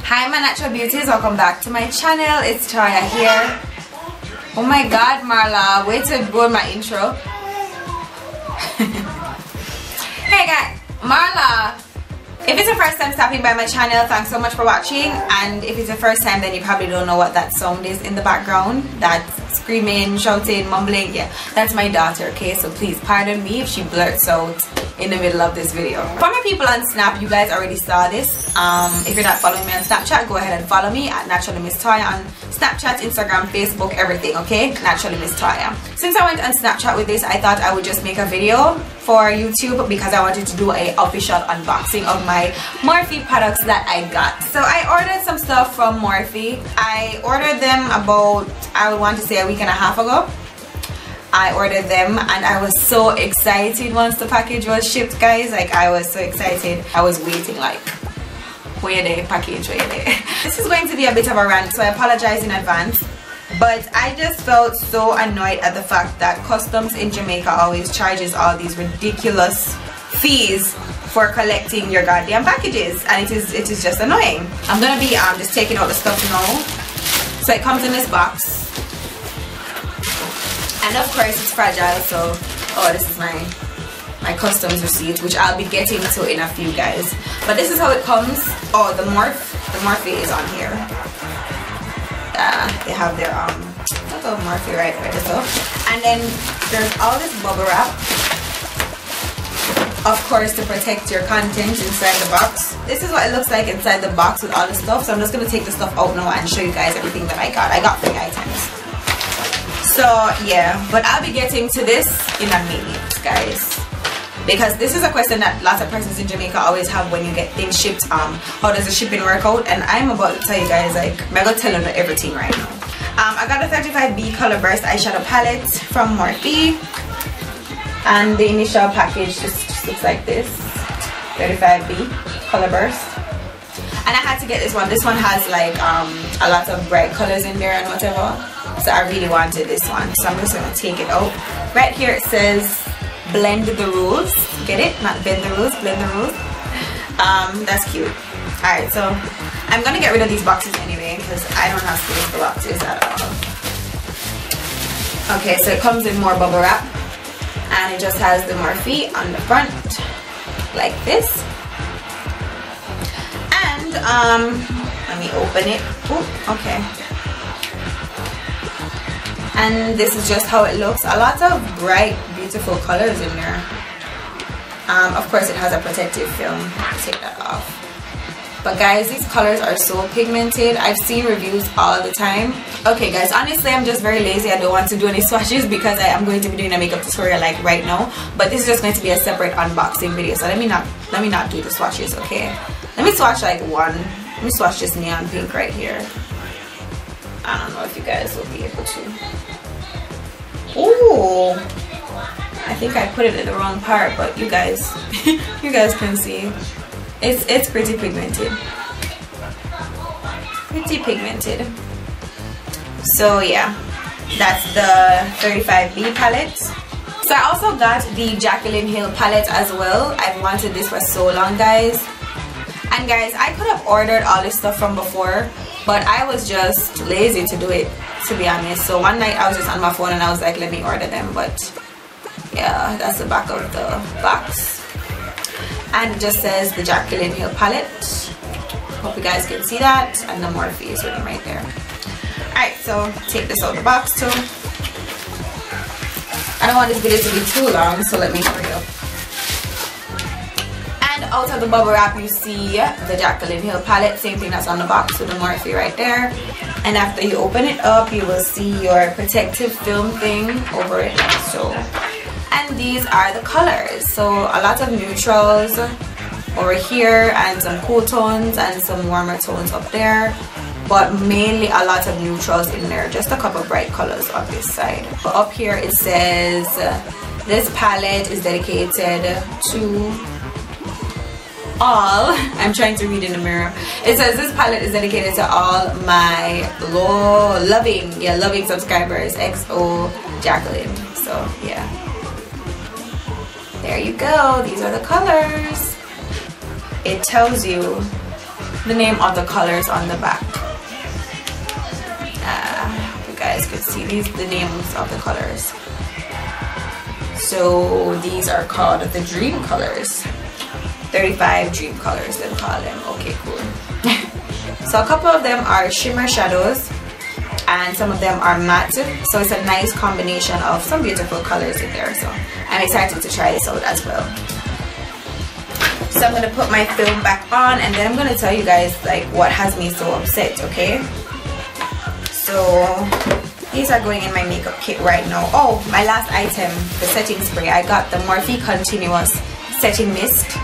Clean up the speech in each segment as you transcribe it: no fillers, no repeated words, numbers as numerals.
Hi my natural beauties, welcome back to my channel. It's Toya here. Oh my god, Marla, wait to ruin my intro. Hey guys, Marla, if it's your first time stopping by my channel, thanks so much for watching. And if it's your first time, then you probably don't know what that sound is in the background. That's screaming, shouting, mumbling. Yeah, that's my daughter, okay? So please pardon me if she blurts out in the middle of this video. For my people on Snap, you guys already saw this. If you're not following me on Snapchat, go ahead and follow me at NaturallyMsToya on Snapchat, Instagram, Facebook, everything, okay? NaturallyMsToya. Since I went on Snapchat with this, I thought I would just make a video for YouTube because I wanted to do a official unboxing of my Morphe products that I got. So I ordered some stuff from Morphe. I ordered them about, I would want to say, a week and a half ago. I ordered them and I was so excited once the package was shipped, guys. Like, I was so excited. I was waiting like, where the package, where the This is going to be a bit of a rant, so I apologize in advance. But I just felt so annoyed at the fact that customs in Jamaica always charges all these ridiculous fees for collecting your goddamn packages, and it is just annoying. I'm gonna be just taking out the stuff now. So it comes in this box. And of course it's fragile, so this is my customs receipt, which I'll be getting to in a few, guys. But this is how it comes. Oh, the Morphe is on here. They have their little Morphe right there, so. And then there's all this bubble wrap, of course, to protect your content inside the box. This is what it looks like inside the box with all the stuff. So I'm just gonna take the stuff out now and show you guys everything that I got. I got 3 items. So yeah, but I'll be getting to this in a minute, guys, because this is a question that lots of persons in Jamaica always have when you get things shipped. How does the shipping work out? And I'm about to tell you guys, like, I'm gonna tell you everything right now. I got a 35B color burst eyeshadow palette from Morphe, and the initial package just looks like this. 35B color burst. And I had to get this one. This one has like a lot of bright colors in there and whatever. So I really wanted this one. So I'm just gonna take it out. Right here it says blend the rules. Get it? Not bend the rules, blend the rules. That's cute. Alright, so I'm gonna get rid of these boxes anyway because I don't have space for boxes at all. Okay, so it comes in more bubble wrap. And it just has the Morphe on the front like this. And let me open it. Ooh, okay. And this is just how it looks. A lot of bright, beautiful colors in there. Of course it has a protective film. I'll take that off. But guys, these colors are so pigmented. I've seen reviews all the time. Okay guys, honestly I'm just very lazy. I don't want to do any swatches because I am going to be doing a makeup tutorial like right now. But this is just going to be a separate unboxing video. So let me not do the swatches, okay? Let me swatch like one. Let me swatch this neon pink right here. I don't know if you guys will be able to. Ooh, I think I put it in the wrong part, but you guys, you guys can see. It's pretty pigmented. Pretty pigmented. So yeah, that's the 35B palette. So I also got the JACLYN Hill palette as well. I've wanted this for so long, guys. And guys, I could have ordered all this stuff from before, but I was just lazy to do it, to be honest. So one night I was just on my phone and I was like, let me order them. But yeah, that's the back of the box. And it just says the JACLYN Hill palette. Hope you guys can see that. And the Morphe is written right there. Alright, so take this out of the box too. I don't want this video to be too long, so let me hurry up. And out of the bubble wrap you see the JACLYN Hill palette, same thing that's on the box with the Morphe right there. And after you open it up, you will see your protective film thing over it like so. And these are the colors. So a lot of neutrals over here and some cool tones and some warmer tones up there. But mainly a lot of neutrals in there. Just a couple bright colors on this side. But up here it says this palette is dedicated to all, I'm trying to read in the mirror. It says this palette is dedicated to all my loving subscribers. XO JACLYN. So yeah, there you go. These are the colors. It tells you the name of the colors on the back. You guys could see the names of the colors. So these are called the dream colors. 35 dream colors, they call them. Okay, cool. So a couple of them are shimmer shadows and some of them are matte, so it's a nice combination of some beautiful colors in there. So I'm excited to try this out as well. So I'm going to put my film back on and then I'm going to tell you guys like what has me so upset, okay? So these are going in my makeup kit right now. Oh, my last item, the setting spray. I got the Morphe Continuous Setting Mist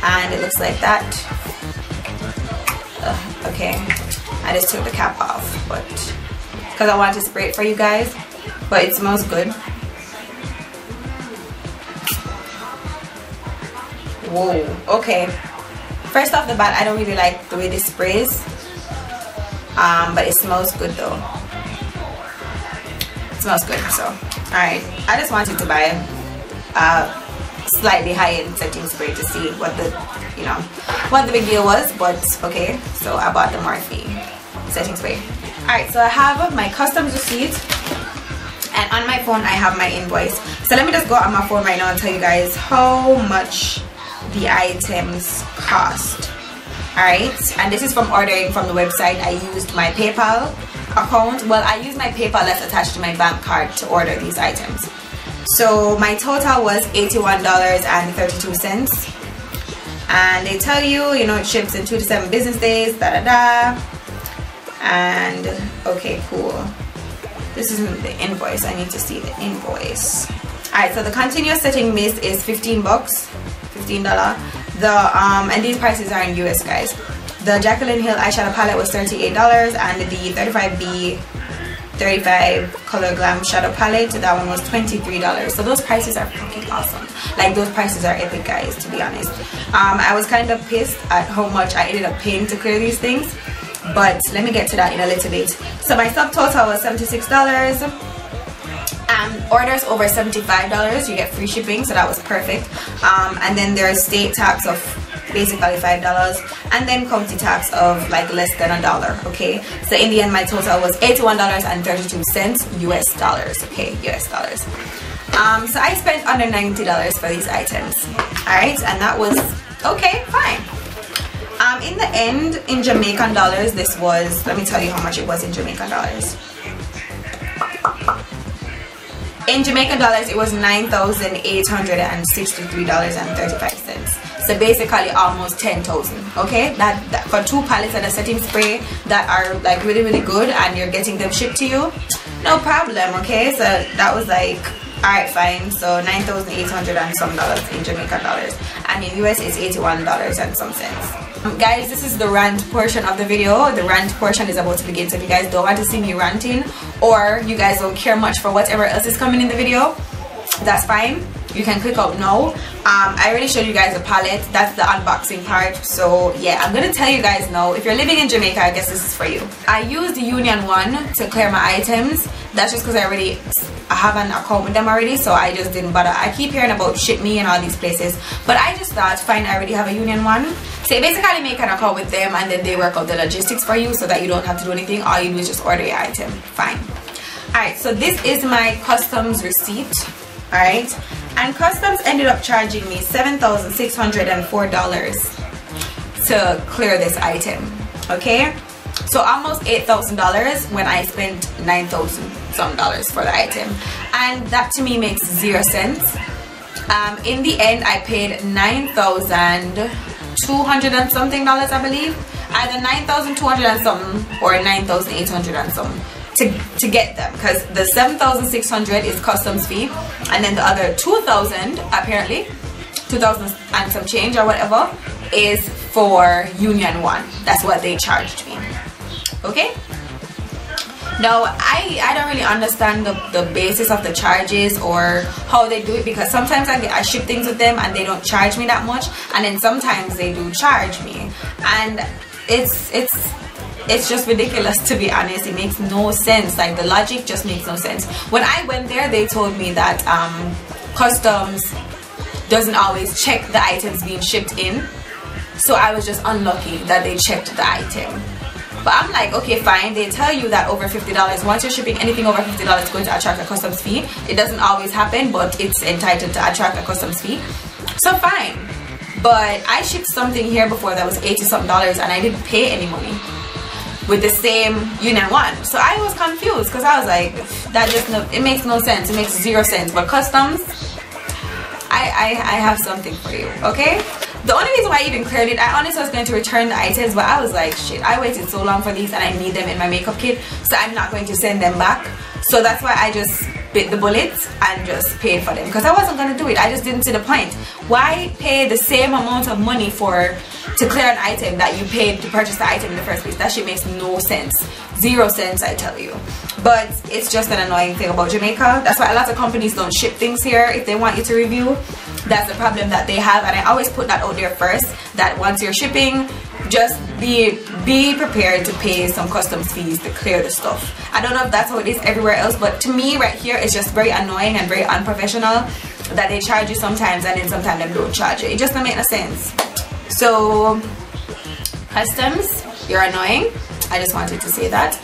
and it looks like that. Okay, I just took the cap off, but because I want to spray it for you guys, but it smells good. Whoa, okay. First off the bat, I don't really like the way this sprays, but it smells good though. It smells good. So alright, I just wanted to buy slightly high-end setting spray to see what the what the big deal was, but okay, so I bought the Morphe setting spray. Alright, so I have my customs receipt and on my phone I have my invoice. So let me just go on my phone right now and tell you guys how much the items cost. Alright, and this is from ordering from the website. I used my PayPal account. Well, I used my PayPal that's attached to my bank card to order these items. So my total was $81.32, and they tell you, it ships in 2 to 7 business days, and okay, cool. This isn't the invoice. I need to see the invoice. Alright, so the continuous setting mist is $15. And these prices are in US, guys. The JACLYN Hill eyeshadow palette was $38, and the 35 color glam shadow palette, that one was $23. So those prices are fucking awesome. Like, those prices are epic, guys, to be honest. I was kind of pissed at how much I ended up paying to clear these things, but let me get to that in a little bit. So my subtotal was $76. Orders over $75 you get free shipping, so that was perfect. And then there's state tax of basically $5, and then county tax of like less than $1. Okay, so in the end my total was $81.32 US dollars. Okay, US dollars. So I spent under $90 for these items. Alright, and that was okay, fine. In the end, in Jamaican dollars, this was, let me tell you how much it was in Jamaican dollars. In Jamaican dollars, it was $9,863.35. So basically almost 10,000. Okay, that for 2 palettes and a setting spray that are like really, really good, and you're getting them shipped to you, no problem. Okay, so that was like, alright, fine. So $9,800 and some dollars in Jamaican dollars, and in US it's $81 and some cents. Guys, this is the rant portion of the video. The rant portion is about to begin. So if you guys don't want to see me ranting, or you guys don't care much for whatever else is coming in the video, that's fine. You can click out now. I already showed you guys the palette. That's the unboxing part. So yeah, I'm gonna tell you guys now. If you're living in Jamaica, I guess this is for you. I used the Union one to clear my items. That's just because I have an account with them already, so I just didn't bother. I keep hearing about Ship Me and all these places, but I just thought, fine, I already have a Union one. So you basically make an account with them, and then they work out the logistics for you so that you don't have to do anything. All you do is just order your item. Fine. Alright, so this is my customs receipt. Alright, and customs ended up charging me $7,604 to clear this item. Okay, so almost $8,000 when I spent $9,000 some for the item, and that to me makes 0 cents. In the end, I paid $9,200 and something, I believe, either $9,200 and something or $9,800 and something to get them, because the $7,600 is customs fee, and then the other $2,000, apparently $2,000 and some change or whatever, is for Union one. That's what they charged me. Okay, now I don't really understand the basis of the charges or how they do it, because sometimes I ship things with them and they don't charge me that much, and then sometimes they do charge me, and it's just ridiculous, to be honest. It makes no sense. Like, the logic just makes no sense. When I went there, they told me that customs doesn't always check the items being shipped in. so I was just unlucky that they checked the item. But I'm like, okay, fine. They tell you that over $50, once you're shipping anything over $50, it's going to attract a customs fee. It doesn't always happen, but it's entitled to attract a customs fee. So fine. But I shipped something here before that was $80 something and I didn't pay any money with the same Union 1. So I was confused because I was like, that just it makes no sense. It makes 0 sense. But customs, I have something for you, okay? The only reason why I even cleared it, I honestly was going to return the items, but I was like, shit, I waited so long for these and I need them in my makeup kit, so I'm not going to send them back. So that's why I just bit the bullet and just paid for them, because I wasn't going to do it. I just didn't see the point. Why pay the same amount of money to clear an item that you paid to purchase the item in the first place? That shit makes no sense. 0 cents, I tell you. But it's just an annoying thing about Jamaica. That's why a lot of companies don't ship things here if they want you to review. That's the problem that they have, and I always put that out there first, that once you're shipping, just be prepared to pay some customs fees to clear the stuff. I don't know if that's how it is everywhere else, but to me right here it's just very annoying and very unprofessional that they charge you sometimes and then sometimes they don't charge you. It just doesn't make no sense. So customs, you're annoying. I just wanted to say that.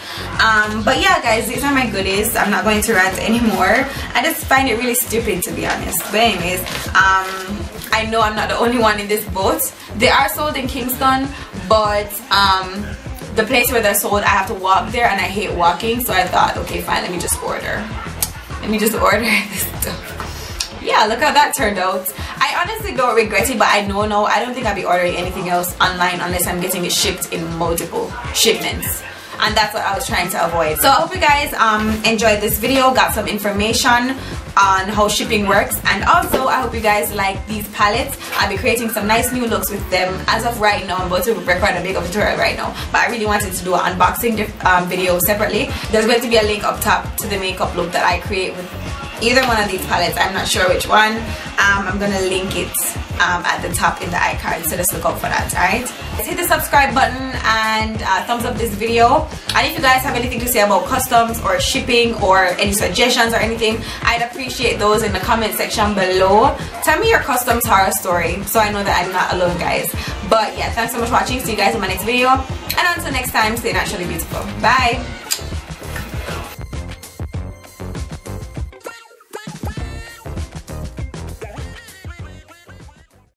But yeah guys, these are my goodies. I'm not going to rant anymore. I just find it really stupid, to be honest. But anyways, I know I'm not the only one in this boat. They are sold in Kingston, but the place where they're sold, I have to walk there and I hate walking, so I thought, okay fine, let me just order this stuff. Yeah, look how that turned out. I honestly don't regret it, but I know now I don't think I'll be ordering anything else online unless I'm getting it shipped in multiple shipments, and that's what I was trying to avoid. So I hope you guys enjoyed this video, got some information on how shipping works, and also I hope you guys like these palettes. I'll be creating some nice new looks with them. As of right now, I'm about to record a makeup tutorial right now, but I really wanted to do an unboxing video separately. There's going to be a link up top to the makeup look that I create with either one of these palettes. I'm not sure which one. I'm gonna link it at the top in the iCard, so just look out for that. Alright, hit the subscribe button and thumbs up this video, and if you guys have anything to say about customs or shipping or any suggestions or anything, I'd appreciate those in the comment section below. Tell me your customs horror story so I know that I'm not alone, guys. But yeah, thanks so much for watching. See you guys in my next video, and until next time, stay naturally beautiful. Bye.